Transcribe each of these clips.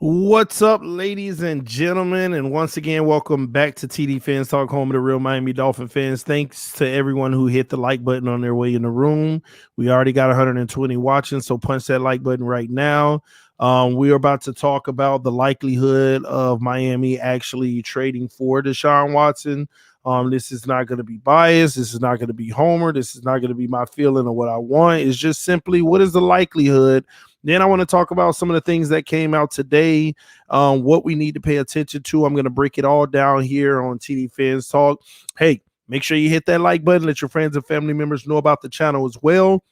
What's up, ladies and gentlemen? And once again, welcome back to TDPHINSTALK, home of the real Miami Dolphin fans. Thanks to everyone who hit the like button on their way in the room. We already got 120 watching, so punch that like button right now. We are about to talk about the likelihood of Miami actually trading for Deshaun Watson. This is not going to be biased. This is not going to be homer. This is not going to be my feeling of what I want. It's just simply what is the likelihood. Then I want to talk about some of the things that came out today, what we need to pay attention to. I'm going to break it all down here on TDPHINSTALK. Hey, make sure you hit that like button. Let your friends and family members know about the channel as well.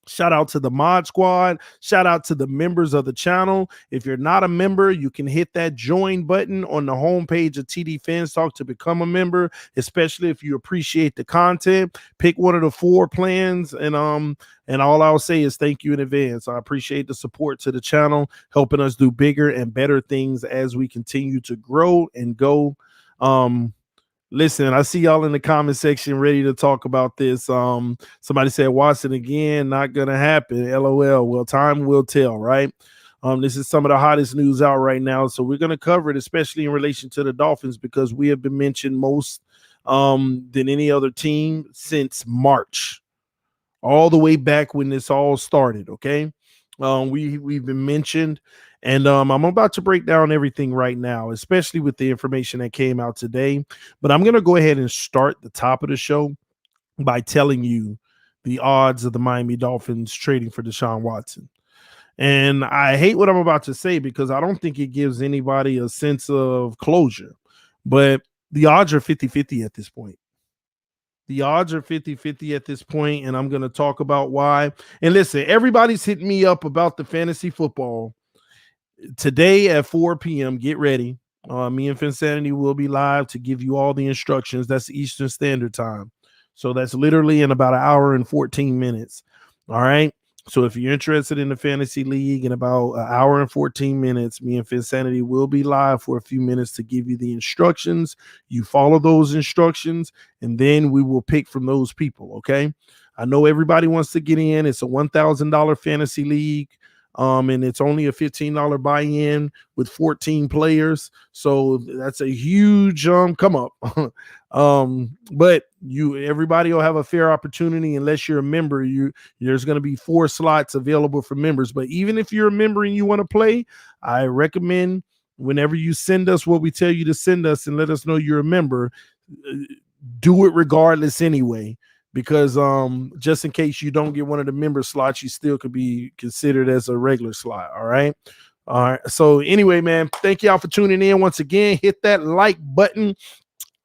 Shout out to the mod squad. Shout out to the members of the channel. If you're not a member, you can hit that join button on the homepage of TDPHINSTALK to become a member, especially if you appreciate the content. Pick one of the 4 plans, and all I'll say is thank you in advance. I appreciate the support to the channel, helping us do bigger and better things as we continue to grow and go. Listen, I see y'all in the comment section ready to talk about this. Somebody said Watson again, not gonna happen. LOL. Well, time will tell, right? This is some of the hottest news out right now, so we're gonna cover it, especially in relation to the Dolphins, because we have been mentioned most than any other team since March, all the way back when this all started. Okay, we've been mentioned. And I'm about to break down everything right now, especially with the information that came out today. But I'm going to go ahead and start the top of the show by telling you the odds of the Miami Dolphins trading for Deshaun Watson. And I hate what I'm about to say because I don't think it gives anybody a sense of closure. But the odds are 50-50 at this point. The odds are 50-50 at this point, and I'm going to talk about why. And listen, everybody's hitting me up about the fantasy football. Today at 4 p.m., get ready. Me and Finsanity will be live to give you all the instructions. That's Eastern Standard Time. So that's literally in about an hour and 14 minutes. All right. So if you're interested in the fantasy league, in about an hour and 14 minutes, me and Finsanity will be live for a few minutes to give you the instructions. You follow those instructions, and then we will pick from those people. Okay. I know everybody wants to get in. It's a $1,000 fantasy league. And it's only a $15 buy-in with 14 players. So that's a huge come up. But everybody will have a fair opportunity unless you're a member. There's going to be 4 slots available for members. But even if you're a member and you want to play, I recommend whenever you send us what we tell you to send us and let us know you're a member, do it regardless anyway. because just in case you don't get one of the member slots, you still could be considered as a regular slot. All right. All right. So anyway, man, thank y'all for tuning in once again. Hit that like button.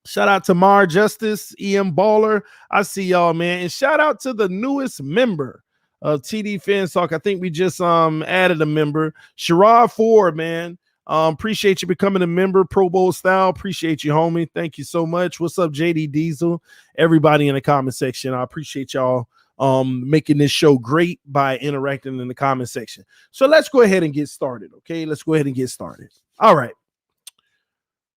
Shout out to Mar Justice, EM Baller. I see y'all, man. And shout out to the newest member of TD FinStalk. I think we just added a member, Sherrod Ford, man. Appreciate you becoming a member, Pro Bowl style. Appreciate you, homie. Thank you so much. What's up, JD Diesel? Everybody in the comment section. I appreciate y'all making this show great by interacting in the comment section. So let's go ahead and get started. Okay, let's go ahead and get started. All right.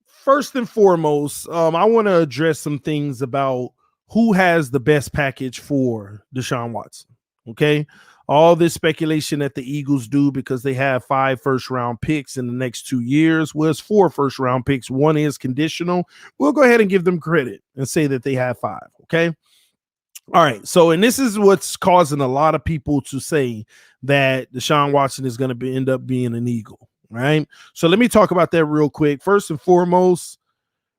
First and foremost, I want to address some things about who has the best package for Deshaun Watson. Okay. All this speculation that the Eagles do because they have 5 first-round picks in the next 2 years. Well, it's 4 first-round picks. 1 is conditional. We'll go ahead and give them credit and say that they have 5. Okay. All right. So, and this is what's causing a lot of people to say that Deshaun Watson is going to end up being an Eagle. Right. So let me talk about that real quick. First and foremost,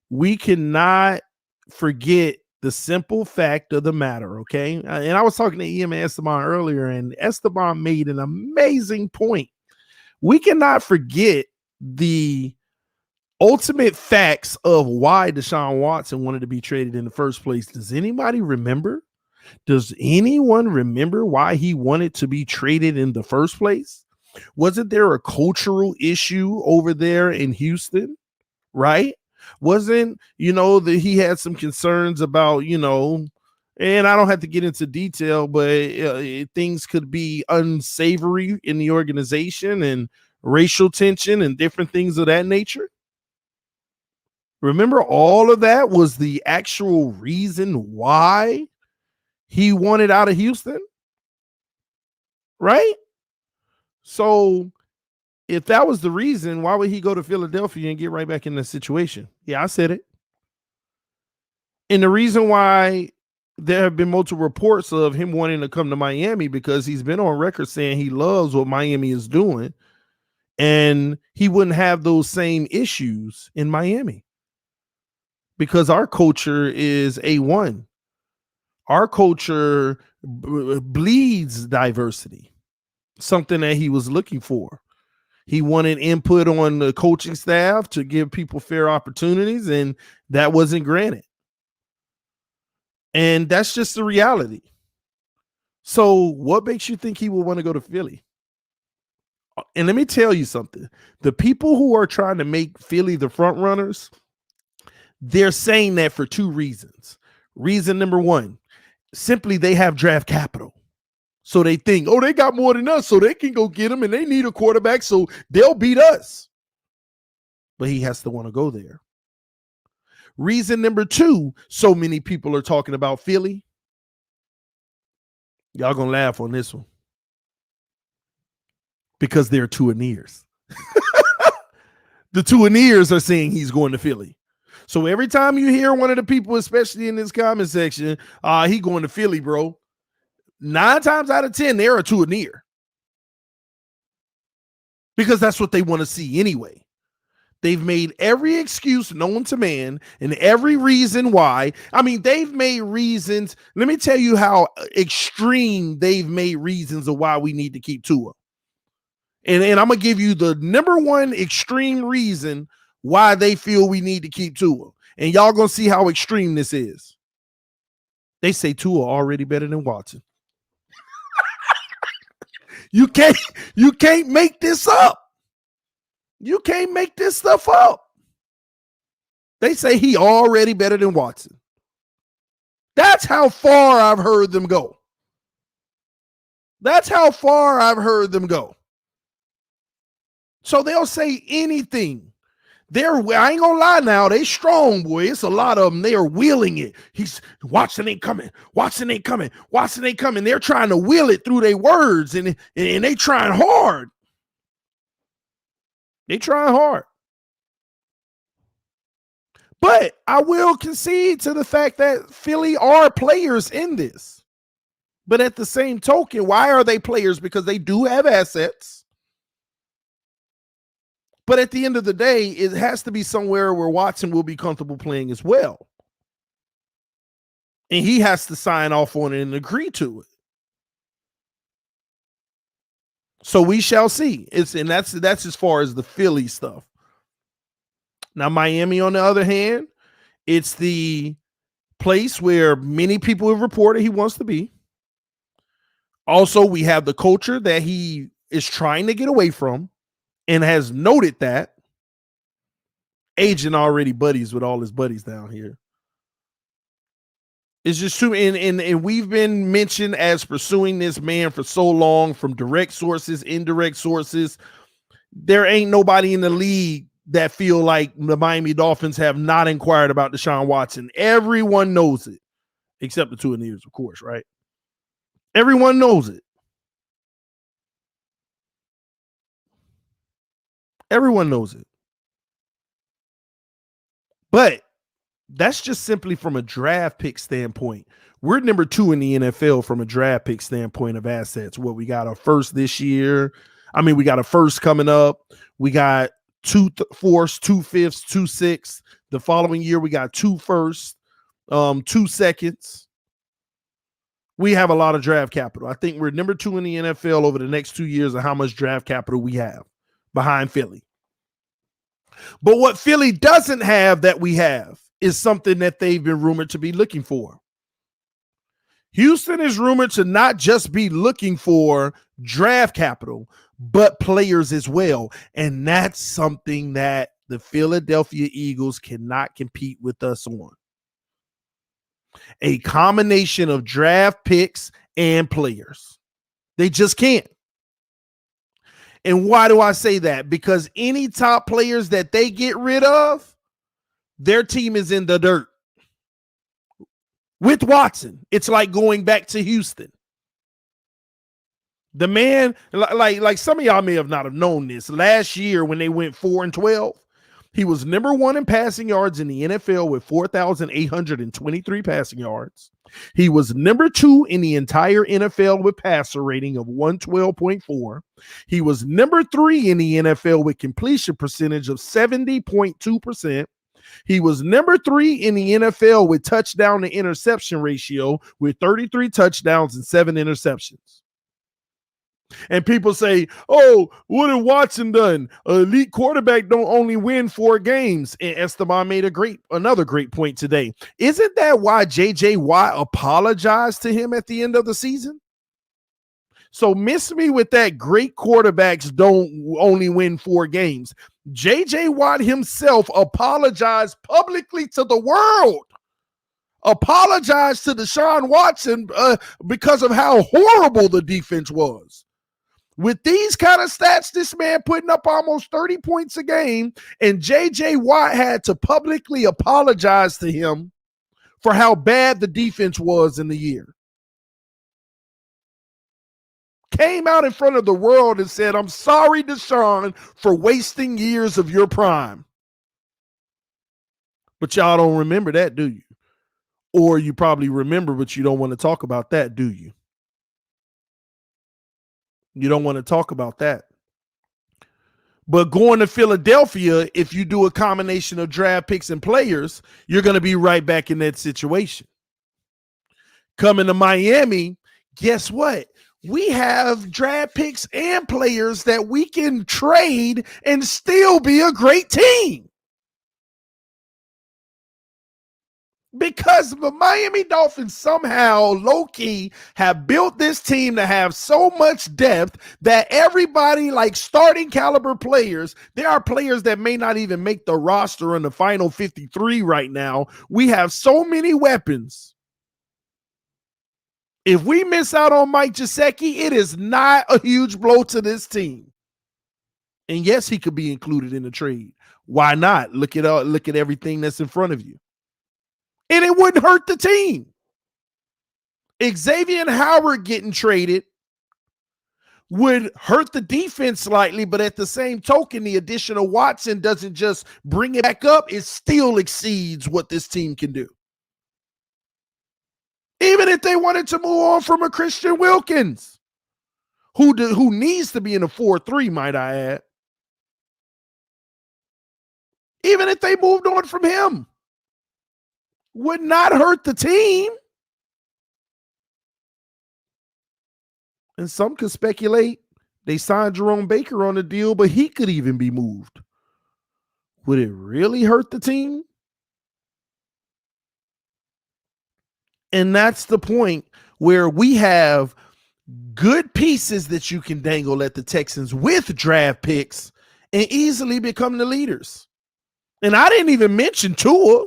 we cannot forget the simple fact of the matter. Okay. And I was talking to Ian Esteban earlier, and Esteban made an amazing point. We cannot forget the ultimate facts of why Deshaun Watson wanted to be traded in the first place. Does anybody remember? Does anyone remember why he wanted to be traded in the first place? Wasn't there a cultural issue over there in Houston, right? Wasn't, that he had some concerns about, and I don't have to get into detail, but things could be unsavory in the organization and racial tension and different things of that nature. Remember, all of that was the actual reason why he wanted out of Houston, right? So if that was the reason, why would he go to Philadelphia and get right back in the situation? Yeah, I said it. And the reason why there have been multiple reports of him wanting to come to Miami, because he's been on record saying he loves what Miami is doing, and he wouldn't have those same issues in Miami because our culture is A1. Our culture bleeds diversity, something that he was looking for. He wanted input on the coaching staff to give people fair opportunities, and that wasn't granted. And that's just the reality. So what makes you think he will want to go to Philly? And let me tell you something. The people who are trying to make Philly the front runners, they're saying that for 2 reasons. Reason number 1, simply they have draft capital. So they think, oh, they got more than us, so they can go get them, and they need a quarterback, so they'll beat us. But he has to want to go there. Reason number 2, so many people are talking about Philly. Y'all gonna laugh on this one. Because they're Tuaneers. The Tuaneers are saying he's going to Philly. So every time you hear one of the people, especially in this comment section, he going to Philly, bro, 9 times out of 10, they're a Tuaneer. Because that's what they want to see anyway. They've made every excuse known to man and every reason why. I mean, they've made reasons. Let me tell you how extreme they've made reasons of why we need to keep Tua. And I'm going to give you the number 1 extreme reason why they feel we need to keep Tua. And y'all going to see how extreme this is. They say Tua already better than Watson. You can't make this up. You can't make this stuff up. They say he already better than Watson. That's how far I've heard them go. That's how far I've heard them go. So they'll say anything. I ain't gonna lie now, they strong, boy. It's a lot of them. They are wheeling it. Watson ain't coming. Watson ain't coming. Watson ain't coming. They're trying to wheel it through their words, and they trying hard. They trying hard. But I will concede to the fact that Philly are players in this. But at the same token, why are they players? Because they do have assets. But at the end of the day, it has to be somewhere where Watson will be comfortable playing as well. and he has to sign off on it and agree to it. So we shall see. That's as far as the Philly stuff. Now, Miami, on the other hand, it's the place where many people have reported he wants to be. Also, we have the culture that he is trying to get away from and has noted that. Agent already buddies with all his buddies down here. It's just true. And we've been mentioned as pursuing this man for so long from direct sources, indirect sources. There ain't nobody in the league that feel like the Miami Dolphins have not inquired about Deshaun Watson. Everyone knows it, except the two in the ears, of course, right? Everyone knows it. Everyone knows it. But that's just simply from a draft pick standpoint. We're number 2 in the NFL from a draft pick standpoint of assets. What we got a first this year. I mean, we got a first coming up. We got 2 fourths, 2 fifths, 2 sixths. The following year, we got 2 firsts, 2 seconds. We have a lot of draft capital. I think we're number 2 in the NFL over the next 2 years of how much draft capital we have behind Philly. But what Philly doesn't have that we have is something that they've been rumored to be looking for. Houston is rumored to not just be looking for draft capital, but players as well. And that's something that the Philadelphia Eagles cannot compete with us on. A combination of draft picks and players. They just can't. And why do I say that? Because any top players that they get rid of, their team is in the dirt. With Watson, it's like going back to Houston. The man, like some of y'all may have not have known this. Last year when they went 4-12, he was number 1 in passing yards in the NFL with 4,823 passing yards. He was number 2 in the entire NFL with passer rating of 112.4. He was number 3 in the NFL with completion percentage of 70.2%. He was number 3 in the NFL with touchdown to interception ratio with 33 touchdowns and 7 interceptions. And people say, oh, what have Watson done? An elite quarterback don't only win 4 games. And Esteban made another great point today. Isn't that why J.J. Watt apologized to him at the end of the season? So miss me with that great quarterbacks don't only win 4 games. J.J. Watt himself apologized publicly to the world. Apologized to Deshaun Watson because of how horrible the defense was. With these kind of stats, this man putting up almost 30 points a game, and J.J. Watt had to publicly apologize to him for how bad the defense was in the year. Came out in front of the world and said, I'm sorry, Deshaun, for wasting years of your prime. But y'all don't remember that, do you? Or you probably remember, but you don't want to talk about that, do you? You don't want to talk about that. But going to Philadelphia, if you do a combination of draft picks and players, you're going to be right back in that situation. Coming to Miami, guess what? We have draft picks and players that we can trade and still be a great team. Because the Miami Dolphins somehow, low-key, have built this team to have so much depth that everybody, like starting caliber players, there are players that may not even make the roster in the final 53 right now. We have so many weapons. If we miss out on Mike Gesicki, it is not a huge blow to this team. And yes, he could be included in the trade. Why not? Look at everything that's in front of you. And it wouldn't hurt the team. Xavier Howard getting traded would hurt the defense slightly, but at the same token, the addition of Watson doesn't just bring it back up. It still exceeds what this team can do. Even if they wanted to move on from a Christian Wilkins, who needs to be in a 4-3, might I add. Even if they moved on from him, would not hurt the team. And some could speculate they signed Jerome Baker on a deal, but he could even be moved. Would it really hurt the team? And that's the point where we have good pieces that you can dangle at the Texans with draft picks and easily become the leaders. And I didn't even mention Tua.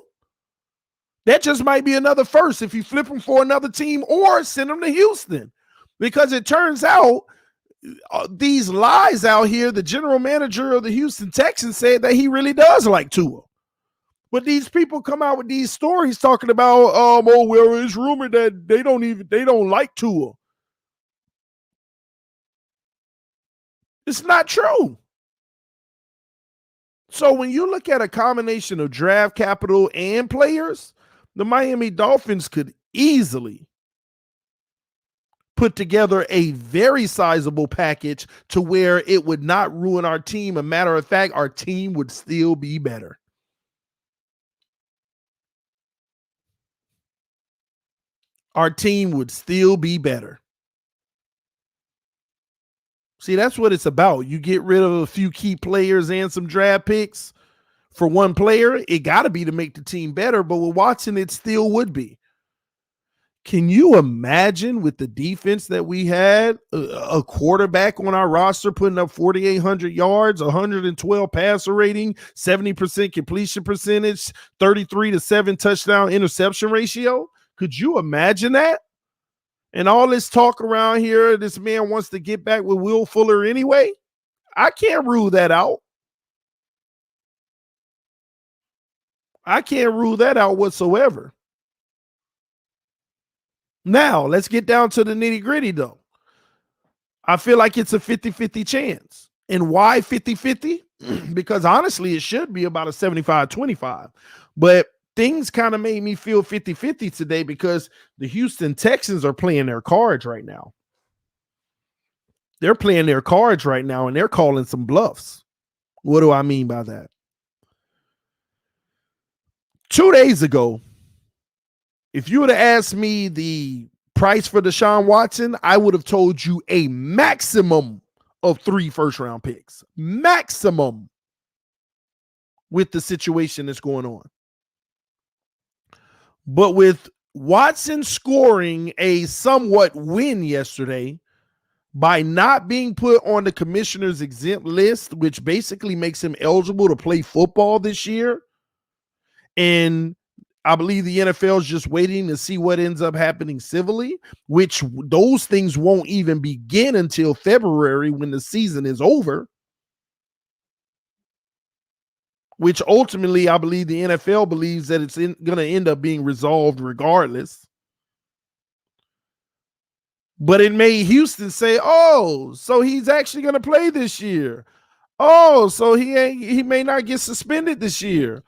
That just might be another first if you flip him for another team or send him to Houston. Because it turns out these lies out here, the general manager of the Houston Texans said that he really does like Tua. But these people come out with these stories talking about, oh, well, it's rumored that they don't like Tua. It's not true. So when you look at a combination of draft capital and players, the Miami Dolphins could easily put together a very sizable package to where it would not ruin our team. A matter of fact, our team would still be better. Our team would still be better. See, that's what it's about. You get rid of a few key players and some draft picks for one player. It got to be to make the team better, but with Watson, it still would be. Can you imagine with the defense that we had, a quarterback on our roster putting up 4,800 yards, 112 passer rating, 70% completion percentage, 33-7 touchdown interception ratio? Could you imagine that? And all this talk around here, this man wants to get back with Will Fuller anyway. I can't rule that out. I can't rule that out whatsoever. Now, let's get down to the nitty-gritty, though. I feel like it's a 50-50 chance. And why 50-50? Because honestly, it should be about a 75-25. But things kind of made me feel 50-50 today because the Houston Texans are playing their cards right now. They're playing their cards right now, and they're calling some bluffs. What do I mean by that? 2 days ago, if you would have asked me the price for Deshaun Watson, I would have told you a maximum of 3 first-round picks. Maximum with the situation that's going on. But with Watson scoring a somewhat win yesterday by not being put on the commissioner's exempt list, which basically makes him eligible to play football this year, and I believe the NFL is just waiting to see what ends up happening civilly, which those things won't even begin until February when the season is over, which ultimately I believe the NFL believes that it's going to end up being resolved regardless. But it made Houston say, oh, so he's actually going to play this year. Oh, so he may not get suspended this year.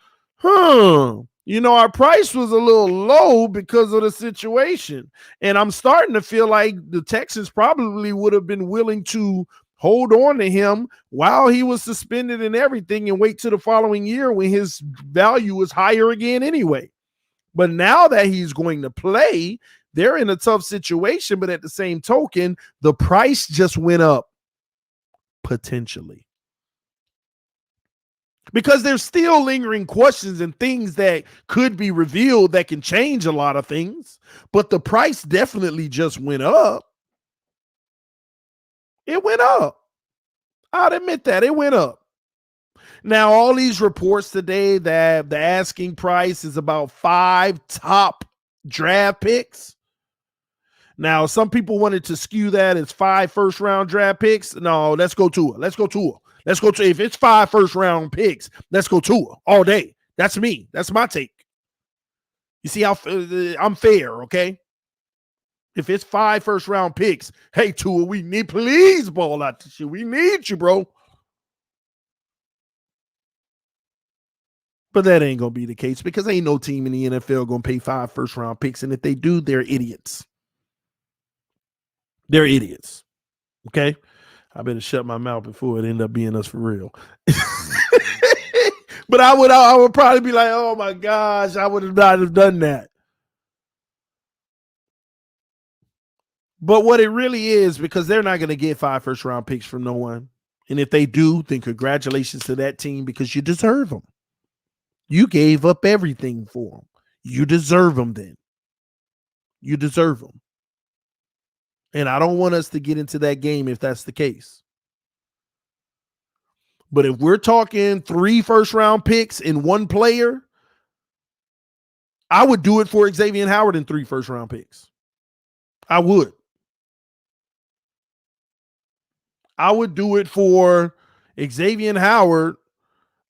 You know, our price was a little low because of the situation. And I'm starting to feel like the Texans probably would have been willing to hold on to him while he was suspended and everything and wait till the following year when his value is higher again anyway. But now that he's going to play, they're in a tough situation. But at the same token, the price just went up potentially. Because there's still lingering questions and things that could be revealed that can change a lot of things. But the price definitely just went up. It went up. I'd admit that. It went up. Now, all these reports today that the asking price is about 5 top draft picks. Now, some people wanted to skew that as 5 first-round draft picks. No, let's go Tua. Let's go Tua. Let's go to, if it's 5 first-round picks, let's go Tua all day. That's me. That's my take. You see how I'm fair, okay? If it's 5 first-round picks, hey, Tua, we need, please ball out this shit. We need you, bro. But that ain't going to be the case because ain't no team in the NFL going to pay 5 first-round picks. And if they do, they're idiots. They're idiots. Okay? I better shut my mouth before it end up being us for real. But I would probably be like, oh my gosh, I would not have done that. But what it really is, because they're not going to get 5 first-round picks from no one. And if they do, then congratulations to that team, because you deserve them. You gave up everything for them. You deserve them then. You deserve them. And I don't want us to get into that game if that's the case. But if we're talking 3 first-round picks in one player, I would do it for Xavier Howard in 3 first-round picks. I would. I would do it for Xavier Howard,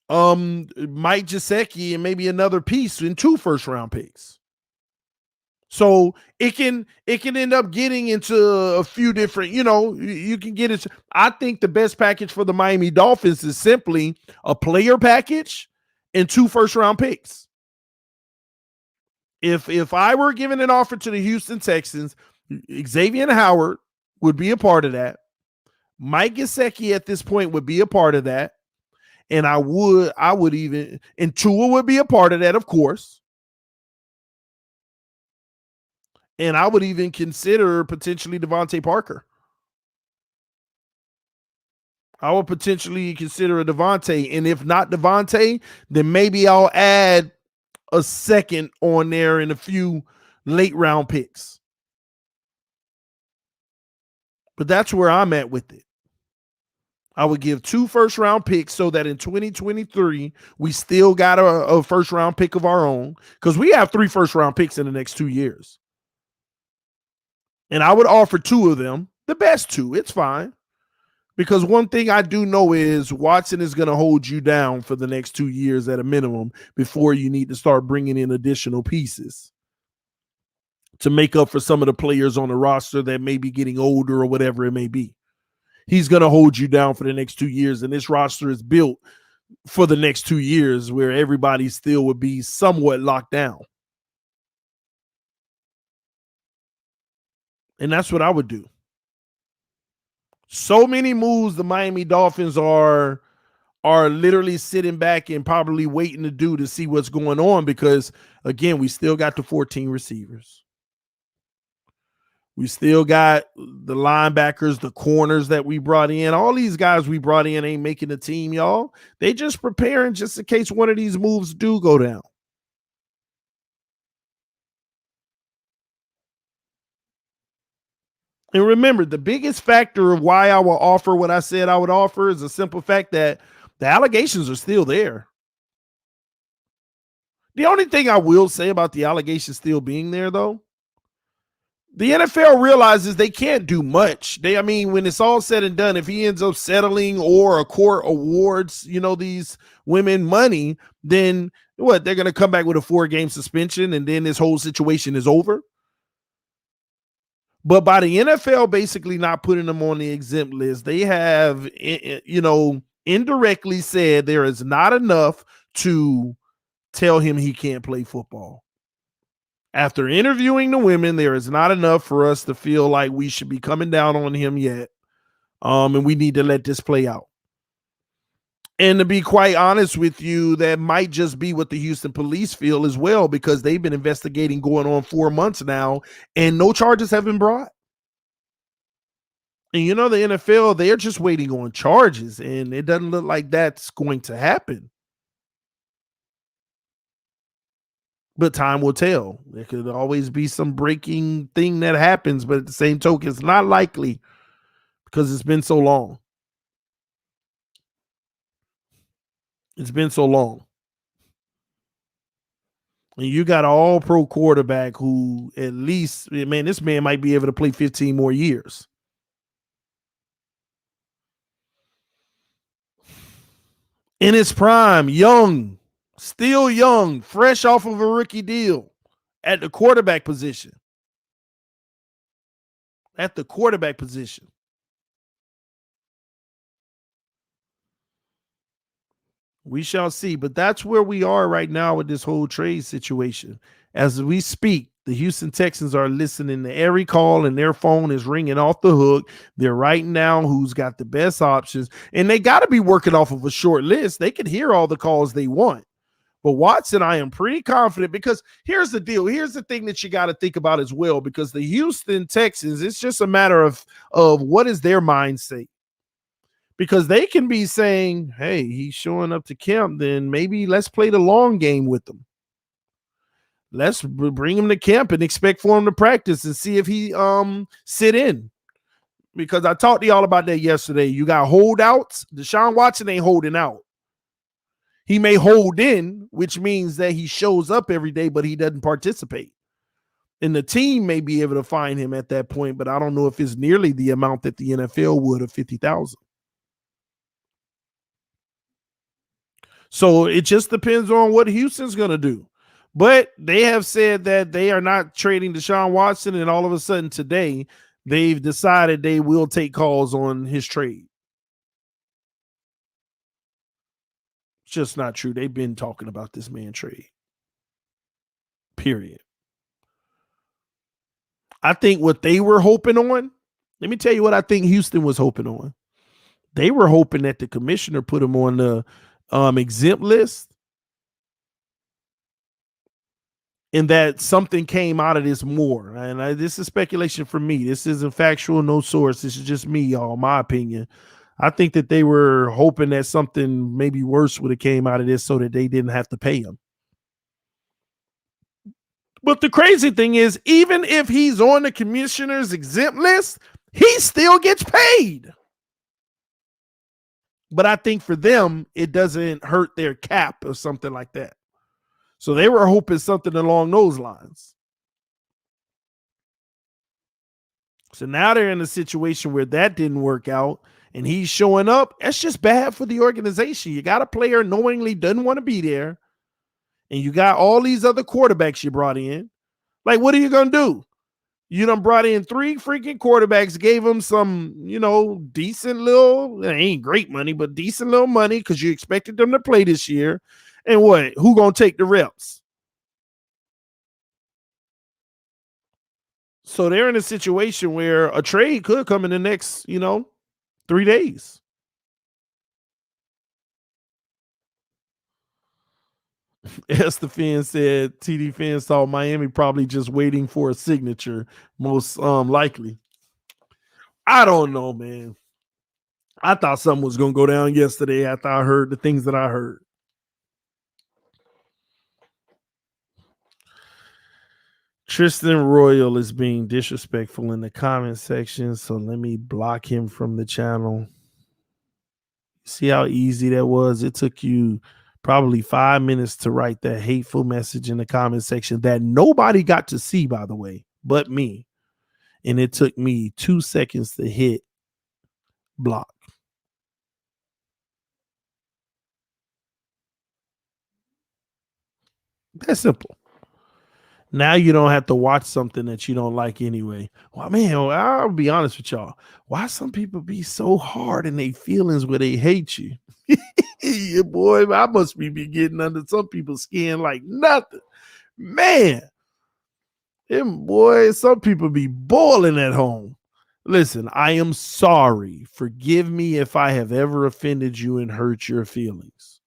Mike Gesicki, and maybe another piece in 2 first-round picks. So it can end up getting into a few different, you can get it. I think the best package for the Miami Dolphins is simply a player package and 2 first-round picks. If I were giving an offer to the Houston Texans, Xavier Howard would be a part of that. Mike Gesicki at this point would be a part of that. And I would even, and Tua would be a part of that, of course. And I would even consider potentially Devontae Parker. I would potentially consider a Devontae. And if not Devontae, then maybe I'll add a second on there and a few late round picks. But that's where I'm at with it. I would give 2 first-round picks so that in 2023, we still got a first-round pick of our own, because we have 3 first-round picks in the next 2 years. And I would offer 2 of them, the best 2. It's fine. Because one thing I do know is Watson is going to hold you down for the next 2 years at a minimum before you need to start bringing in additional pieces to make up for some of the players on the roster that may be getting older or whatever it may be. He's going to hold you down for the next 2 years. And this roster is built for the next 2 years where everybody still would be somewhat locked down. And that's what I would do. So many moves the Miami Dolphins are literally sitting back and probably waiting to do to see what's going on, because, again, we still got the 14 receivers. We still got the linebackers, the corners that we brought in. All these guys we brought in ain't making the team, y'all. They just preparing just in case one of these moves do go down. And remember, the biggest factor of why I will offer what I said I would offer is a simple fact that the allegations are still there. The only thing I will say about the allegations still being there, though, the NFL realizes they can't do much. When it's all said and done, if he ends up settling or a court awards, these women money, then what? They're going to come back with a 4-game suspension, and then this whole situation is over. But by the NFL basically not putting them on the exempt list, they have, indirectly said there is not enough to tell him he can't play football. After interviewing the women, there is not enough for us to feel like we should be coming down on him yet. And we need to let this play out. And to be quite honest with you, that might just be what the Houston police feel as well, because they've been investigating going on 4 months now, and no charges have been brought. And the NFL, they're just waiting on charges, and it doesn't look like that's going to happen. But time will tell. There could always be some breaking thing that happens, but at the same token, it's not likely because it's been so long. It's been so long. And you got an all-pro quarterback who at least, this man might be able to play 15 more years. In his prime, young, still young, fresh off of a rookie deal at the quarterback position. At the quarterback position. We shall see, but that's where we are right now with this whole trade situation. As we speak, the Houston Texans are listening to every call, and their phone is ringing off the hook. They're writing down who's got the best options, and they got to be working off of a short list. They can hear all the calls they want, But Watson, I am pretty confident, because here's the deal. Here's the thing that you got to think about as well, because the Houston Texans, it's just a matter of what is their mindset. Because they can be saying, hey, he's showing up to camp, then maybe let's play the long game with him. Let's bring him to camp and expect for him to practice and see if he sit in. Because I talked to y'all about that yesterday. You got holdouts. Deshaun Watson ain't holding out. He may hold in, which means that he shows up every day, but he doesn't participate. And the team may be able to find him at that point, but I don't know if it's nearly the amount that the NFL would of 50,000. So it just depends on what Houston's going to do. But they have said that they are not trading Deshaun Watson, and all of a sudden today, they've decided they will take calls on his trade. It's just not true. They've been talking about this man trade. Period. I think what they were hoping on, let me tell you what I think Houston was hoping on. They were hoping that the commissioner put him on the exempt list, and that something came out of this more. And this is speculation from me. This isn't factual, no source. This is just me, y'all, my opinion. I think that they were hoping that something maybe worse would have came out of this so that they didn't have to pay him. But the crazy thing is, even if he's on the commissioner's exempt list, he still gets paid. But I think for them, it doesn't hurt their cap or something like that. So they were hoping something along those lines. So now they're in a situation where that didn't work out and he's showing up. That's just bad for the organization. You got a player knowingly doesn't want to be there, and you got all these other quarterbacks you brought in. Like, what are you going to do? You done brought in 3 freaking quarterbacks, gave them some, decent little, it ain't great money, but decent little money because you expected them to play this year. And what? Who going to take the reps? So they're in a situation where a trade could come in the next, 3 days. Estefan said TDPHINSTALK Miami probably just waiting for a signature, most likely. I don't know, man. I thought something was going to go down yesterday after I heard the things that I heard. Tristan Royal is being disrespectful in the comment section, so let me block him from the channel. See how easy that was? It took you probably 5 minutes to write that hateful message in the comment section that nobody got to see, by the way, but me. And it took me 2 seconds to hit block. That's simple. Now you don't have to watch something that you don't like anyway. Well, man, I'll be honest with y'all. Why some people be so hard in their feelings where they hate you? Yeah, boy, I must be getting under some people's skin like nothing. Man, boy, some people be boiling at home. Listen, I am sorry. Forgive me if I have ever offended you and hurt your feelings.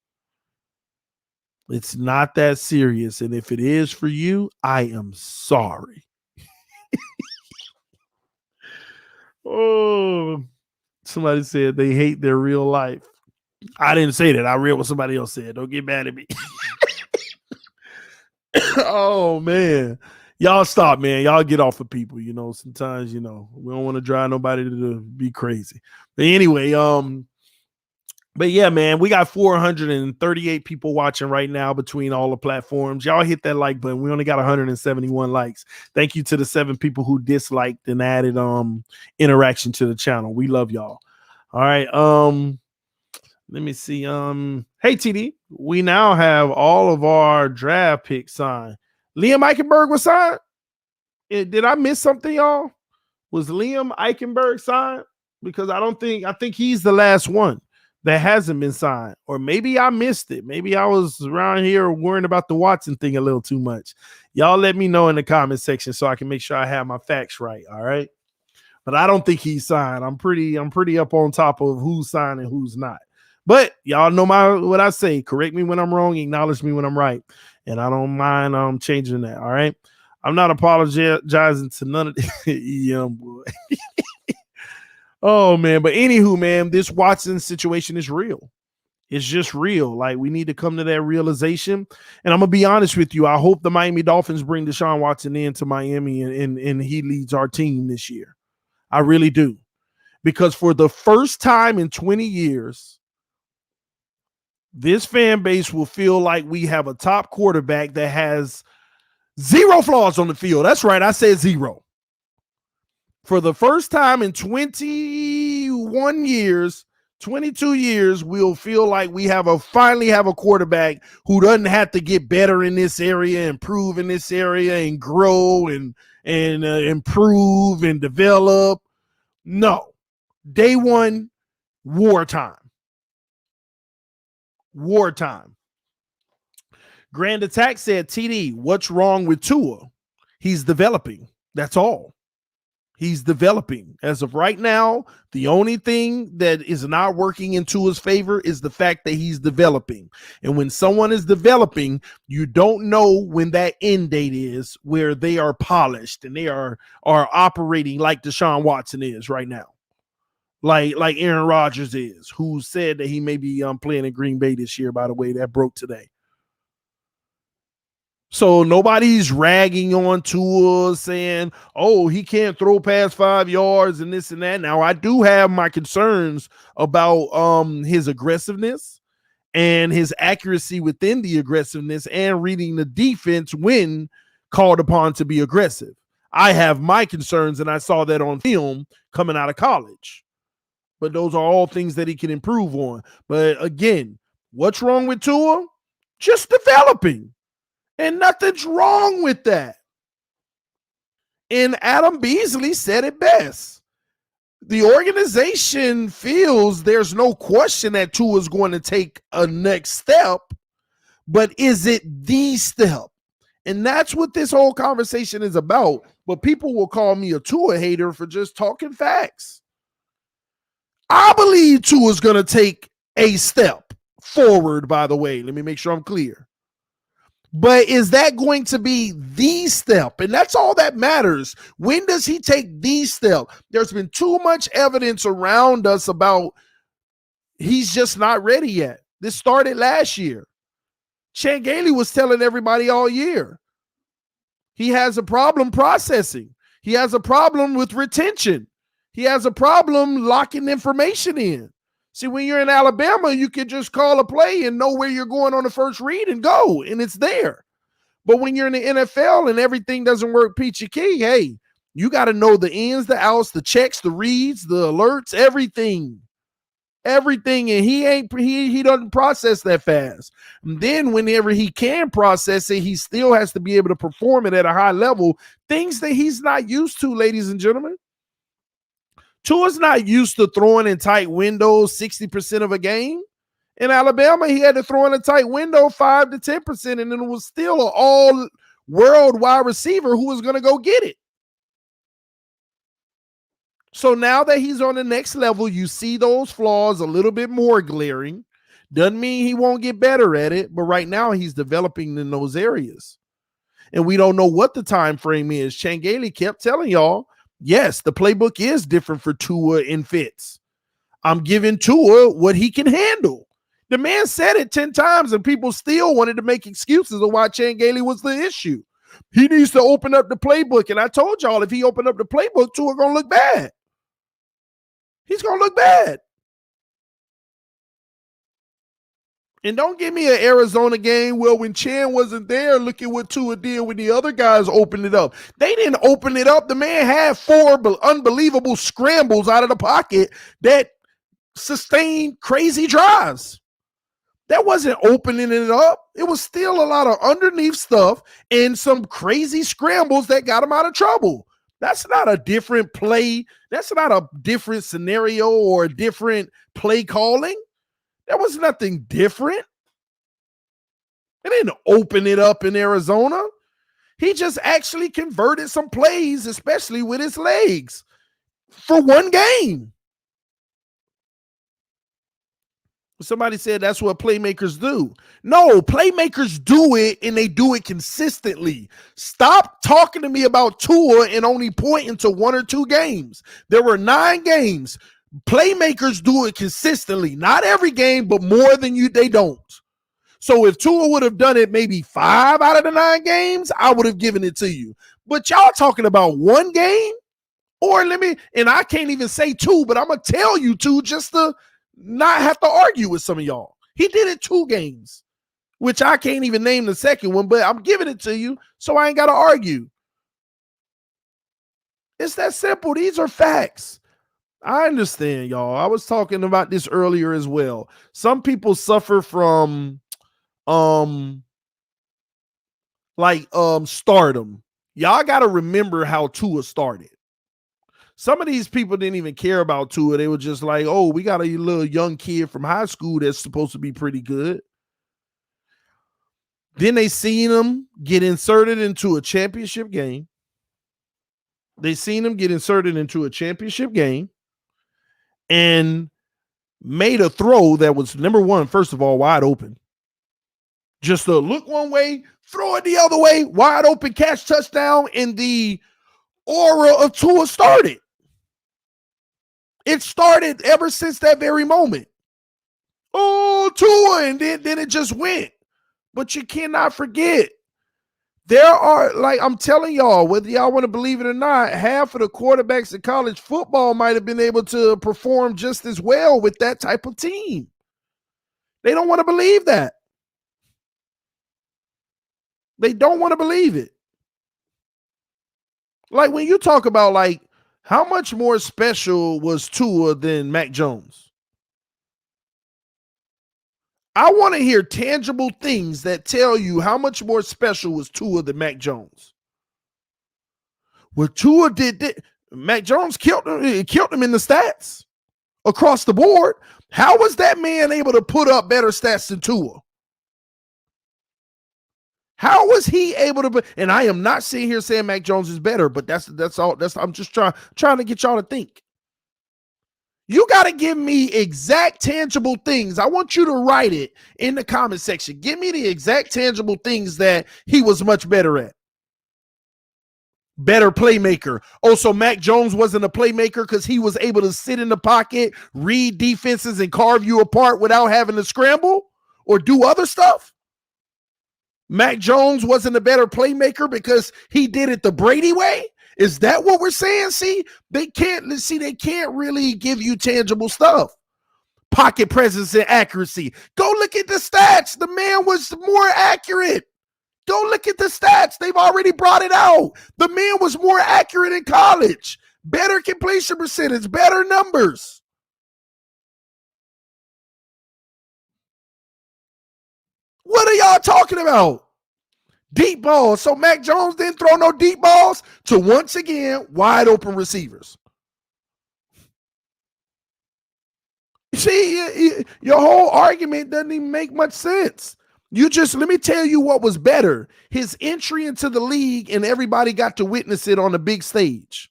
It's not that serious. And if it is for you, I am sorry. Oh, somebody said they hate their real life. I didn't say that. I read what somebody else said. Don't get mad at me. Oh, man. Y'all stop, man. Y'all get off of people. Sometimes, we don't want to drive nobody to be crazy. But anyway, but yeah, man, we got 438 people watching right now between all the platforms. Y'all hit that like button. We only got 171 likes. Thank you to the 7 people who disliked and added interaction to the channel. We love y'all. All right. Let me see. Hey TD, we now have all of our draft picks signed. Liam Eichenberg was signed. Did I miss something, y'all? Was Liam Eichenberg signed? Because I think he's the last one that hasn't been signed, or maybe I missed it. Maybe I was around here worrying about the Watson thing a little too much. Y'all let me know in the comment section so I can make sure I have my facts right. All right. But I don't think he's signed. I'm pretty up on top of who's signed and who's not. But y'all know what I say. Correct me when I'm wrong. Acknowledge me when I'm right. And I don't mind changing that. All right. I'm not apologizing to none of the young boy. Oh, man. But anywho, man, this Watson situation is real. It's just real. Like, we need to come to that realization. And I'm going to be honest with you. I hope the Miami Dolphins bring Deshaun Watson into Miami and he leads our team this year. I really do. Because for the first time in 20 years, this fan base will feel like we have a top quarterback that has zero flaws on the field. That's right. I said zero. For the first time in 21 years, 22 years, we'll feel like we finally have a quarterback who doesn't have to get better in this area, improve in this area, and grow and improve and develop. No. Day one, wartime. Wartime. Grand Attack said, TD, what's wrong with Tua? He's developing. That's all. He's developing. As of right now, the only thing that is not working in Tua's favor is the fact that he's developing. And when someone is developing, you don't know when that end date is where they are polished and they are operating like Deshaun Watson is right now. Like Aaron Rodgers is, who said that he may be playing in Green Bay this year, by the way. That broke today. So nobody's ragging on Tua saying, oh, he can't throw past 5 yards and this and that. Now, I do have my concerns about his aggressiveness and his accuracy within the aggressiveness and reading the defense when called upon to be aggressive. I have my concerns, and I saw that on film coming out of college. But those are all things that he can improve on. But again, what's wrong with Tua? Just developing. And nothing's wrong with that. And Adam Beasley said it best. The organization feels there's no question that Tua is going to take a next step, but is it the step? And that's what this whole conversation is about. But people will call me a Tua hater for just talking facts. I believe Tua is going to take a step forward, by the way. Let me make sure I'm clear. But is that going to be the step? And that's all that matters. When does he take the step? There's been too much evidence around us about he's just not ready yet. This started last year. Chan Gailey was telling everybody all year. He has a problem processing. He has a problem with retention. He has a problem locking information in. See, when you're in Alabama, you can just call a play and know where you're going on the first read and go, and it's there. But when you're in the NFL and everything doesn't work peachy key, hey, you got to know the ins, the outs, the checks, the reads, the alerts, everything. Everything, and he doesn't process that fast. And then whenever he can process it, he still has to be able to perform it at a high level, things that he's not used to, ladies and gentlemen. Tua's not used to throwing in tight windows 60% of a game. In Alabama, he had to throw in a tight window 5 to 10%, and then it was still an all-world wide receiver who was going to go get it. So now that he's on the next level, you see those flaws a little bit more glaring. Doesn't mean he won't get better at it, but right now he's developing in those areas. And we don't know what the time frame is. Chan Gailey kept telling y'all, yes, the playbook is different for Tua in fits. I'm giving Tua what he can handle. The man said it 10 times, and people still wanted to make excuses of why Chan Gailey was the issue. He needs to open up the playbook. And I told y'all, if he opened up the playbook, Tua going to look bad. He's going to look bad. And don't give me an Arizona game where when Chan wasn't there, look at what Tua did when the other guys opened it up. They didn't open it up. The man had 4 unbelievable scrambles out of the pocket that sustained crazy drives. That wasn't opening it up. It was still a lot of underneath stuff and some crazy scrambles that got him out of trouble. That's not a different play. That's not a different scenario or a different play calling. There was nothing different. It didn't open it up in Arizona. He just actually converted some plays, especially with his legs, for one game. Somebody said that's what playmakers do. No, playmakers do it and they do it consistently. Stop talking to me about Tua and only pointing to 1 or 2 games. There were 9 games. Playmakers do it consistently. Not every game, but more than they don't. So if Tua would have done it maybe 5 out of the 9 games, I would have given it to you. But y'all talking about 1 game? Or and I can't even say 2, but I'm going to tell you 2 just to not have to argue with some of y'all. He did it 2 games, which I can't even name the second one, but I'm giving it to you so I ain't got to argue. It's that simple. These are facts. I understand, y'all. I was talking about this earlier as well. Some people suffer from stardom. Y'all got to remember how Tua started. Some of these people didn't even care about Tua. They were just like, oh, we got a little young kid from high school that's supposed to be pretty good. Then they seen him get inserted into a championship game. And made a throw that was, number one, first of all, wide open. Just to look one way, throw it the other way, wide open, catch, touchdown, and the aura of Tua started. It started ever since that very moment. Oh, Tua, and then it just went. But you cannot forget, there are, like I'm telling y'all, whether y'all want to believe it or not, half of the quarterbacks in college football might have been able to perform just as well with that type of team. They don't want to believe that. They don't want to believe it. Like when you talk about like how much more special was Tua than Mac Jones? I want to hear tangible things that tell you how much more special was Tua than Mac Jones. What Tua did, Mac Jones killed him in the stats across the board. How was that man able to put up better stats than Tua? How was he able to? And I am not sitting here saying Mac Jones is better, but that's all. I'm just trying to get y'all to think. You got to give me exact tangible things. I want you to write it in the comment section. Give me the exact tangible things that he was much better at. Better playmaker. Oh, so Mac Jones wasn't a playmaker because he was able to sit in the pocket, read defenses, and carve you apart without having to scramble or do other stuff? Mac Jones wasn't a better playmaker because he did it the Brady way? Is that what we're saying? See, they can't really give you tangible stuff. Pocket presence and accuracy. Go look at the stats. The man was more accurate. Go look at the stats. They've already brought it out. The man was more accurate in college. Better completion percentage, better numbers. What are y'all talking about? Deep balls. So Mac Jones didn't throw no deep balls to, once again, wide open receivers. See, your whole argument doesn't even make much sense. Let me tell you what was better. His entry into the league, and everybody got to witness it on the big stage.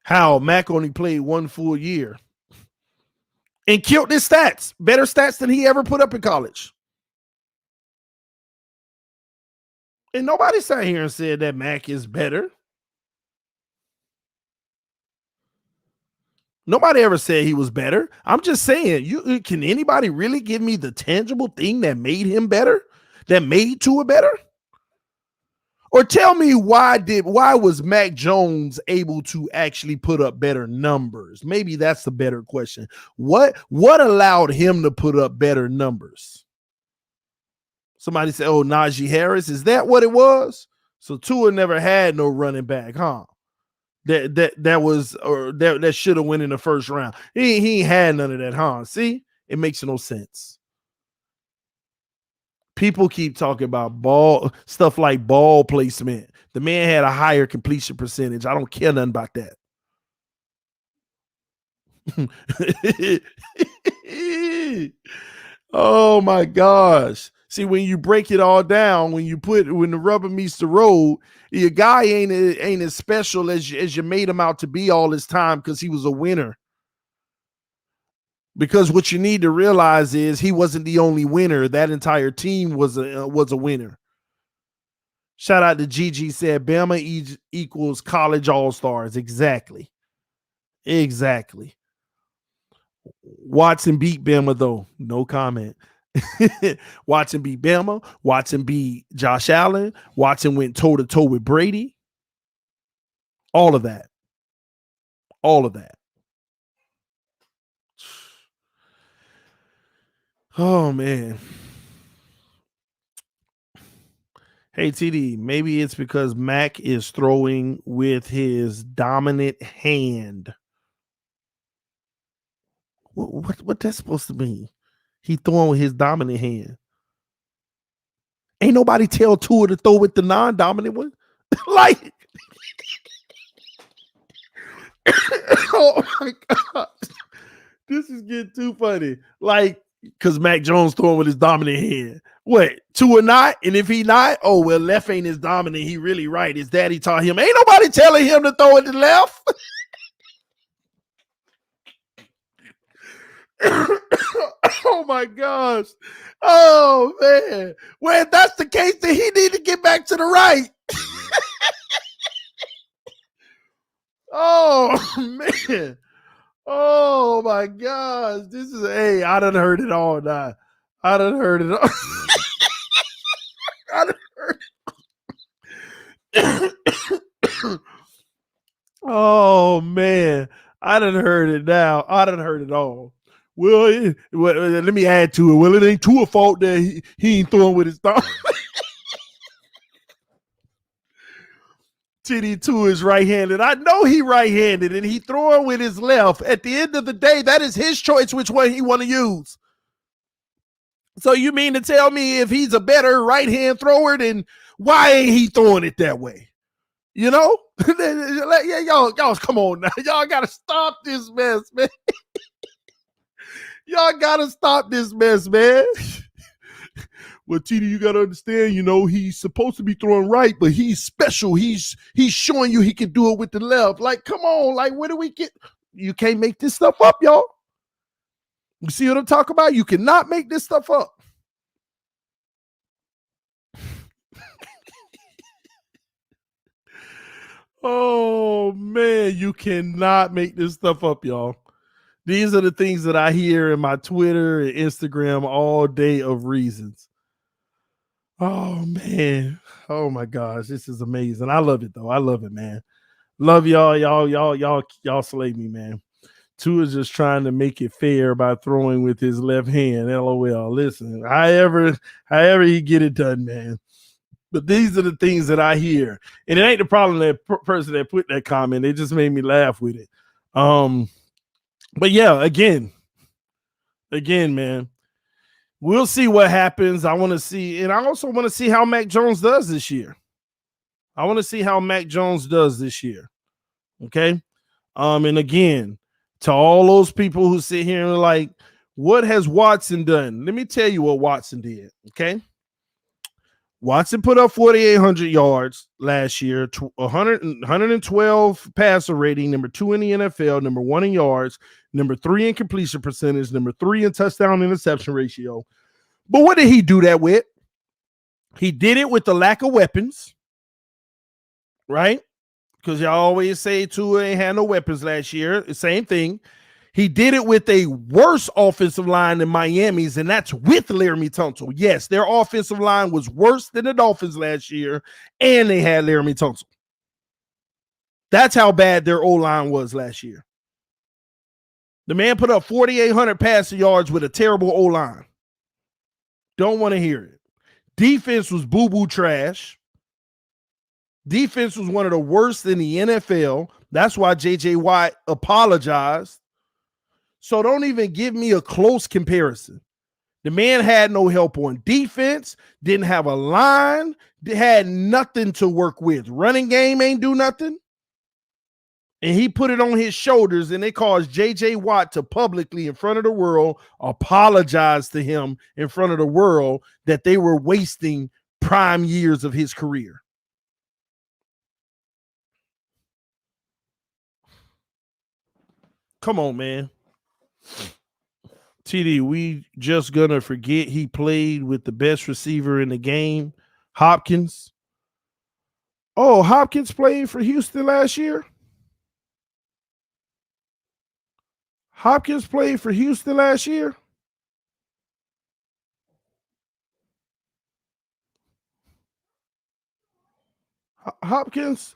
How Mac only played 1 full year and killed his stats, better stats than he ever put up in college. And nobody sat here and said that Mac is better. Nobody ever said he was better. I'm just saying, can anybody really give me the tangible thing that made him better, that made Tua better? Or tell me why was Mac Jones able to actually put up better numbers? Maybe that's the better question. What allowed him to put up better numbers? Somebody said, oh, Najee Harris. Is that what it was? So Tua never had no running back, huh? That should have went in the first round. He ain't had none of that, huh? See? It makes no sense. People keep talking about stuff like ball placement. The man had a higher completion percentage. I don't care nothing about that. Oh my gosh. See, when you break it all down, when the rubber meets the road, your guy ain't as special as you made him out to be all this time because he was a winner. Because what you need to realize is he wasn't the only winner. That entire team was a winner. Shout out to Gigi said Bama equals college all-stars. Exactly. Watson beat Bama though. No comment. Watson beat Bama. Watson beat Josh Allen. Watson went toe-to-toe with Brady. All of that. Oh, man. Hey, TD, maybe it's because Mac is throwing with his dominant hand. What that's supposed to mean? He throwing with his dominant hand. Ain't nobody tell Tua to throw with the non-dominant one. Like, oh my God. This is getting too funny. Like, because Mac Jones throwing with his dominant hand. What? Tua not? And if he not, oh, well, left ain't his dominant. He really right. His daddy taught him. Ain't nobody telling him to throw it to left. Oh my gosh. Oh man. Well, if that's the case, then he need to get back to the right. Oh man. Oh my gosh. This is I done heard it all now. I done heard it all. I done heard it. Oh man. I done heard it now. I done heard it all. Well, let me add to it. Well, it ain't Tua's fault that he ain't throwing with his thumb. TD2 is right-handed. I know he right-handed, and he throwing with his left. At the end of the day, that is his choice which one he want to use. So you mean to tell me if he's a better right-hand thrower, then why ain't he throwing it that way? You know? Yeah, y'all, come on now. Y'all got to stop this mess, man. Y'all got to stop this mess, man. Well, TD, you got to understand, he's supposed to be throwing right, but he's special. He's showing you he can do it with the left. Like, come on. Like, where do we get? You can't make this stuff up, y'all. You see what I'm talking about? You cannot make this stuff up. Oh, man, you cannot make this stuff up, y'all. These are the things that I hear in my Twitter and Instagram all day of reasons. Oh, man. Oh, my gosh. This is amazing. I love it, though. I love it, man. Love y'all. Y'all slay me, man. Tua is just trying to make it fair by throwing with his left hand. LOL. Listen, however he get it done, man. But these are the things that I hear. And it ain't the problem that person that put that comment. It just made me laugh with it. But yeah, again, man. We'll see what happens. I want to see, and I also want to see how Mac Jones does this year. Okay. And again, to all those people who sit here and are like, what has Watson done? Let me tell you what Watson did. Okay. Watson put up 4,800 yards last year, 112 passer rating, number 2 in the NFL, number 1 in yards, number 3 in completion percentage, number 3 in touchdown interception ratio. But what did he do that with? He did it with the lack of weapons, right? Because y'all always say Tua ain't had no weapons last year. Same thing. He did it with a worse offensive line than Miami's, and that's with Laramie Tunsil. Yes, their offensive line was worse than the Dolphins last year, and they had Laramie Tunsil. That's how bad their O-line was last year. The man put up 4,800 passing yards with a terrible O-line. Don't want to hear it. Defense was boo-boo trash. Defense was one of the worst in the NFL. That's why J.J. Watt apologized. So don't even give me a close comparison. The man had no help on defense, didn't have a line, had nothing to work with. Running game ain't do nothing. And he put it on his shoulders, and they caused J.J. Watt to publicly, in front of the world, apologize to him in front of the world that they were wasting prime years of his career. Come on, man. TD, we just gonna forget he played with the best receiver in the game, Hopkins. Oh, Hopkins played for Houston last year? Hopkins played for Houston last year? Hopkins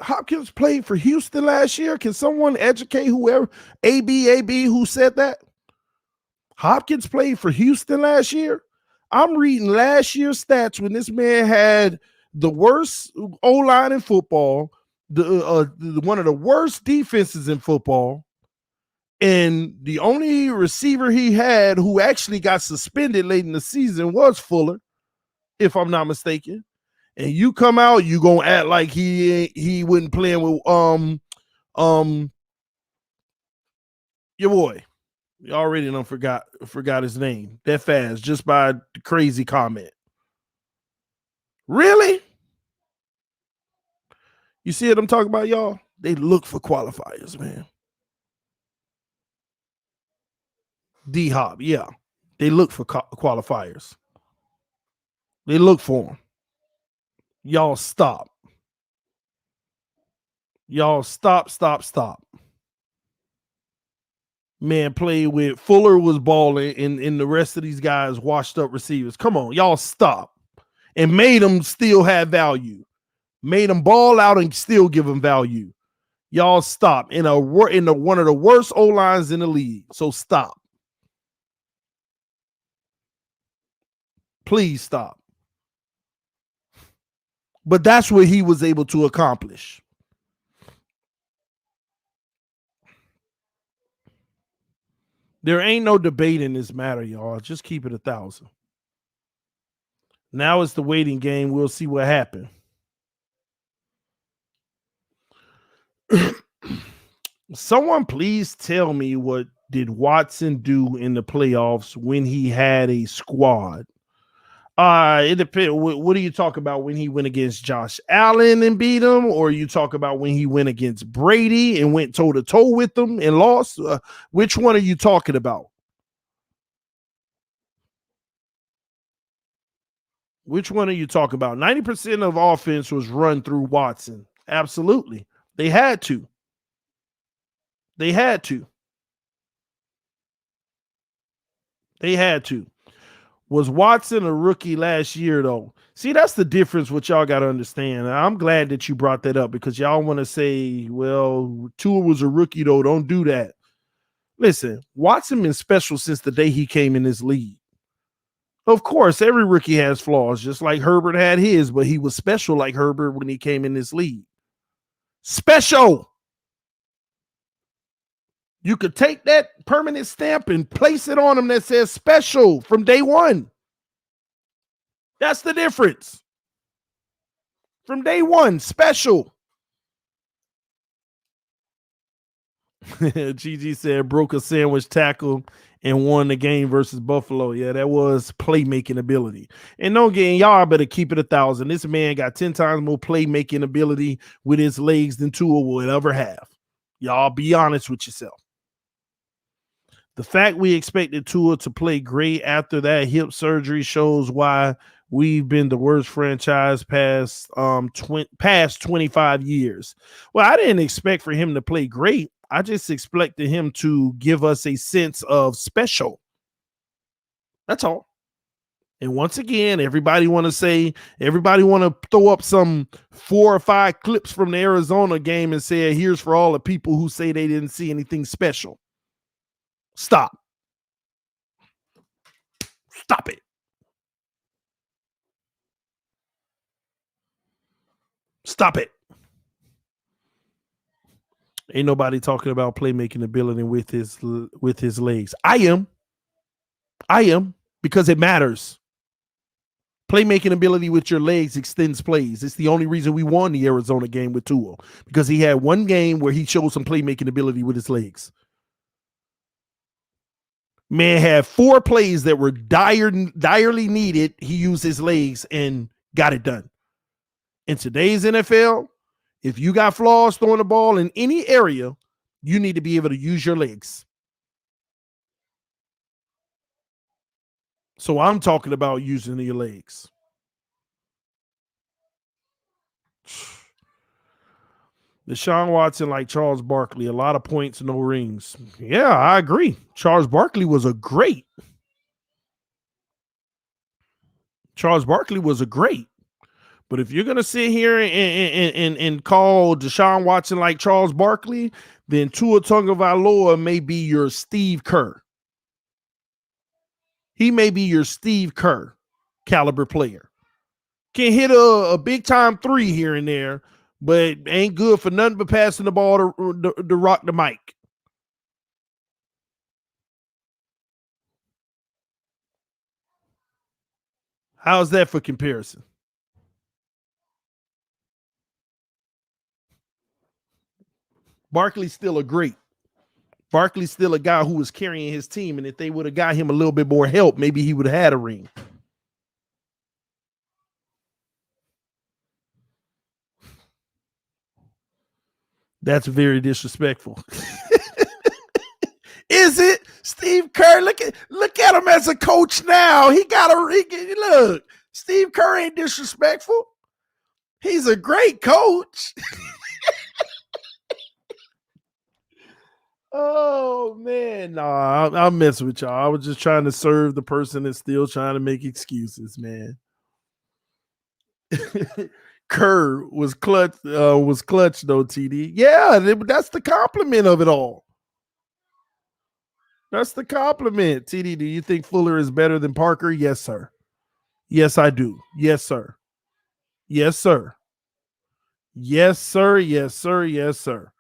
played for Houston last year. Can someone educate whoever AB who said that? Hopkins played for Houston last year. I'm reading last year's stats when this man had the worst O-line in football, one of the worst defenses in football, and the only receiver he had who actually got suspended late in the season was Fuller, if I'm not mistaken. And you come out, you gonna act like he wasn't playing with your boy. You already done forgot his name that fast just by the crazy comment. Really? You see what I'm talking about, y'all? They look for qualifiers, man. D-Hop, yeah. They look for qualifiers. They look for them. Y'all stop. Y'all stop. Man, played with Fuller was balling, and the rest of these guys washed up receivers. Come on, y'all stop. And made them still have value. Made them ball out and still give them value. Y'all stop. In one of the worst O-lines in the league. So stop. Please stop. But that's what he was able to accomplish. There ain't no debate in this matter, y'all. Just keep it 1,000. Now it's the waiting game. We'll see what happens. Someone please tell me, what did Watson do in the playoffs when he had a squad? It depends. What do you talk about when he went against Josh Allen and beat him, or you talk about when he went against Brady and went toe to toe with them and lost? Which one are you talking about? Which one are you talking about? 90% of offense was run through Watson. Absolutely. They had to. They had to. They had to. Was Watson a rookie last year, though? See, that's the difference, what y'all got to understand. I'm glad that you brought that up, because y'all want to say, well, Tua was a rookie, though. Don't do that. Listen, Watson been special since the day he came in this league. Of course, every rookie has flaws, just like Herbert had his, but he was special like Herbert when he came in this league. Special. You could take that permanent stamp and place it on him that says special from day one. That's the difference. From day one, special. GG said broke a sandwich tackle and won the game versus Buffalo. Yeah, that was playmaking ability. And don't get, y'all better keep it 1,000. This man got 10 times more playmaking ability with his legs than Tua will ever have. Y'all be honest with yourself. The fact we expected Tua to play great after that hip surgery shows why we've been the worst franchise past 25 years. Well, I didn't expect for him to play great. I just expected him to give us a sense of special. That's all. And once again, everybody want to throw up some 4 or 5 clips from the Arizona game and say, here's for all the people who say they didn't see anything special. Stop. Stop it. Stop it. Ain't nobody talking about playmaking ability with his legs. I am because it matters. Playmaking ability with your legs extends plays. It's the only reason we won the Arizona game with Tua, because he had one game where he showed some playmaking ability with his legs. Man had 4 plays that were direly needed. He used his legs and got it done. In today's NFL, if you got flaws throwing the ball in any area, you need to be able to use your legs. So I'm talking about using your legs. Deshaun Watson like Charles Barkley, a lot of points, no rings. Yeah, I agree. Charles Barkley was a great. But if you're going to sit here and call Deshaun Watson like Charles Barkley, then Tua Tagovailoa may be your Steve Kerr. He may be your Steve Kerr caliber player. Can hit a big time 3 here and there, but ain't good for nothing but passing the ball to rock the mic. How's that for comparison? Barkley's still a great. Barkley's still a guy who was carrying his team, and if they would have got him a little bit more help, maybe he would have had a ring. That's very disrespectful. Is it? Steve Kerr, look at him as a coach now. He got a look. Steve Kerr ain't disrespectful. He's a great coach. Oh man, nah, I'll mess with y'all. I was just trying to serve the person that's still trying to make excuses, man. Kerr was clutch though, TD. Yeah, that's the compliment of it all. That's the compliment. TD, do you think Fuller is better than Parker? Yes, sir. Yes, I do. Yes, sir. Yes, sir. Yes, sir. Yes, sir. Yes, sir.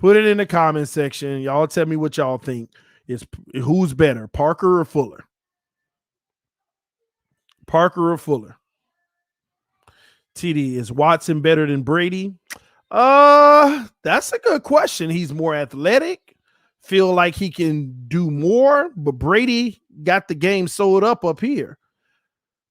Put it in the comment section. Y'all tell me what y'all think. Is who's better, Parker or Fuller? Parker or Fuller? TD, is Watson better than Brady? That's a good question. He's more athletic, feel like he can do more, but Brady got the game sold up here.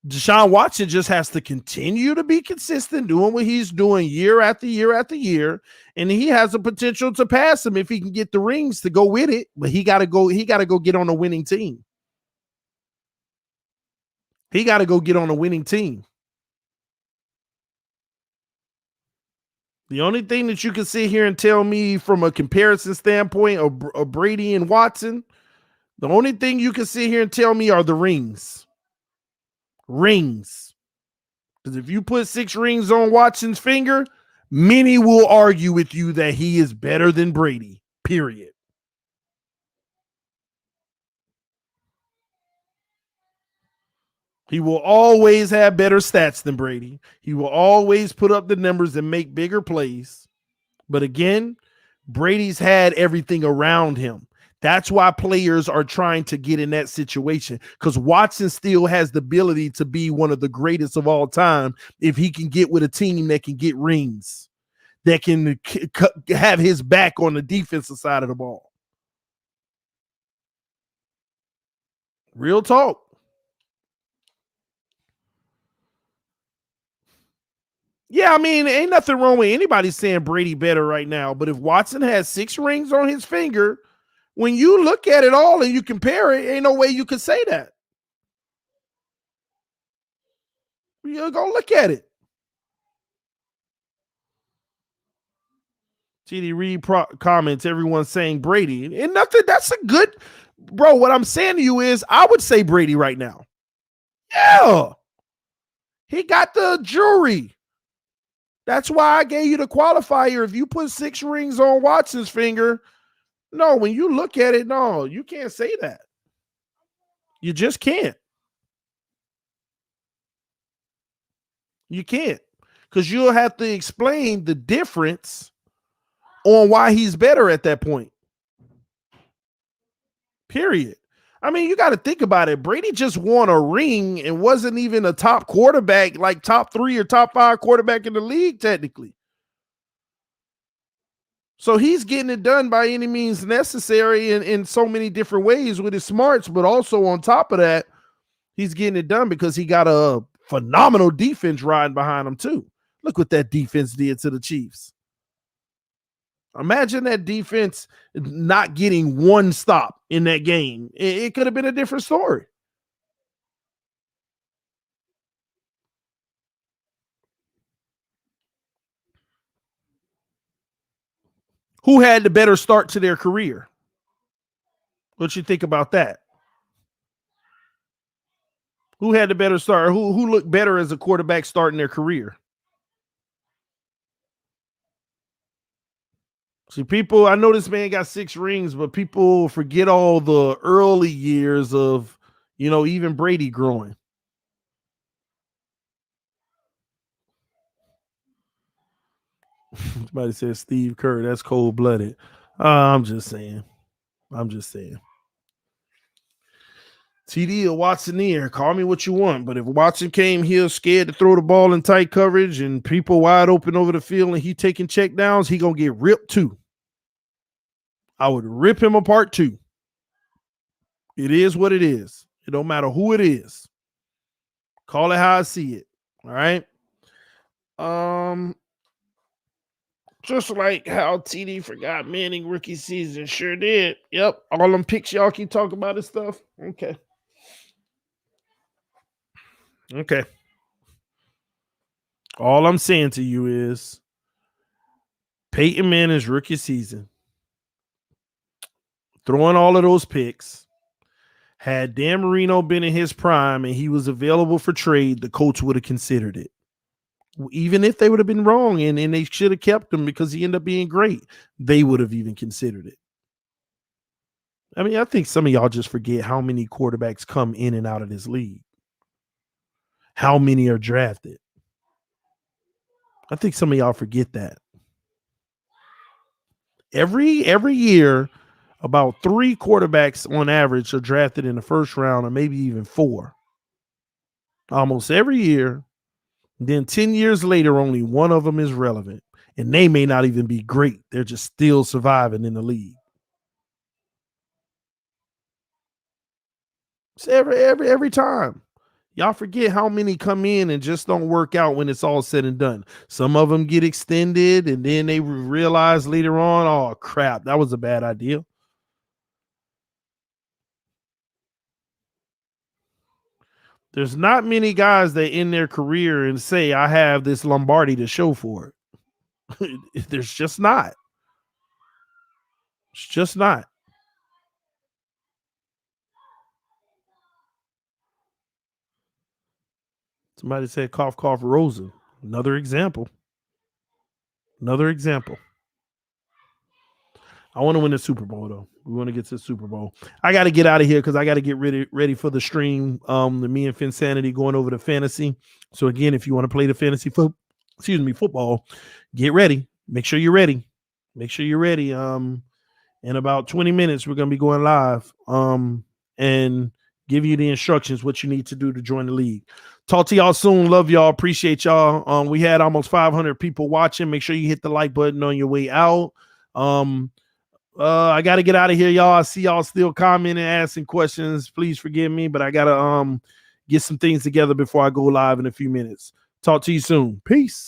Deshaun Watson just has to continue to be consistent, doing what he's doing year after year after year, and he has the potential to pass him if he can get the rings to go with it. But he got to go get on a winning team. He got to go get on a winning team. The only thing that you can sit here and tell me from a comparison standpoint of Brady and Watson, the only thing you can sit here and tell me are the rings. Rings. Because if you put 6 rings on Watson's finger, many will argue with you that he is better than Brady, period. He will always have better stats than Brady. He will always put up the numbers and make bigger plays. But again, Brady's had everything around him. That's why players are trying to get in that situation, because Watson still has the ability to be one of the greatest of all time if he can get with a team that can get rings, that can have his back on the defensive side of the ball. Real talk. Yeah, I mean, ain't nothing wrong with anybody saying Brady better right now. But if Watson has 6 rings on his finger, when you look at it all and you compare it, ain't no way you could say that. You go look at it. TD Reed comments, everyone saying Brady. And nothing, that's a good, bro, what I'm saying to you is I would say Brady right now. Yeah. He got the jury. That's why I gave you the qualifier. If you put 6 rings on Watson's finger, no, when you look at it, no, you can't say that. You just can't. You can't. Because you'll have to explain the difference on why he's better at that point. Period. I mean, you got to think about it. Brady just won a ring and wasn't even a top quarterback, like top 3 or top 5 quarterback in the league, technically. So he's getting it done by any means necessary in so many different ways with his smarts, but also on top of that, he's getting it done because he got a phenomenal defense riding behind him too. Look what that defense did to the Chiefs. Imagine that defense not getting one stop in that game. It could have been a different story. Who had the better start to their career? What you think about that? Who had the better start? Who looked better as a quarterback starting their career? See, people, I know this man got 6 rings, but people forget all the early years of, even Brady growing. Somebody said Steve Kerr. That's cold-blooded. I'm just saying. TD or Watsoneer, call me what you want, but if Watson came here scared to throw the ball in tight coverage and people wide open over the field and he taking check downs, he gonna get ripped too. I would rip him apart too. It is what it is. It don't matter who it is. Call it how I see it. All right. Just like how TD forgot Manning rookie season, sure did. Yep, all them picks y'all keep talking about this stuff. Okay. All I'm saying to you is Peyton Manning's rookie season, throwing all of those picks, had Dan Marino been in his prime and he was available for trade, the coach would have considered it. Even if they would have been wrong and they should have kept him because he ended up being great, they would have even considered it. I mean, I think some of y'all just forget how many quarterbacks come in and out of this league. How many are drafted? I think some of y'all forget that. Every year, about 3 quarterbacks on average are drafted in the first round or maybe even 4. Almost every year. Then 10 years later, only one of them is relevant. And they may not even be great. They're just still surviving in the league. It's every time. Y'all forget how many come in and just don't work out when it's all said and done. Some of them get extended and then they realize later on, oh crap, that was a bad idea. There's not many guys that end their career and say, I have this Lombardi to show for it. There's just not. It's just not. Somebody said cough, cough, Rosen. Another example. I want to win the Super Bowl, though. We want to get to the Super Bowl. I got to get out of here because I got to get ready for the stream. The me and Finsanity going over the fantasy. So again, if you want to play the fantasy football, get ready. Make sure you're ready. In about 20 minutes, we're gonna be going live. And give you the instructions what you need to do to join the league. Talk to y'all soon. Love y'all. Appreciate y'all. We had almost 500 people watching. Make sure you hit the like button on your way out. I got to get out of here, y'all. I see y'all still commenting, asking questions. Please forgive me, but I got to get some things together before I go live in a few minutes. Talk to you soon. Peace.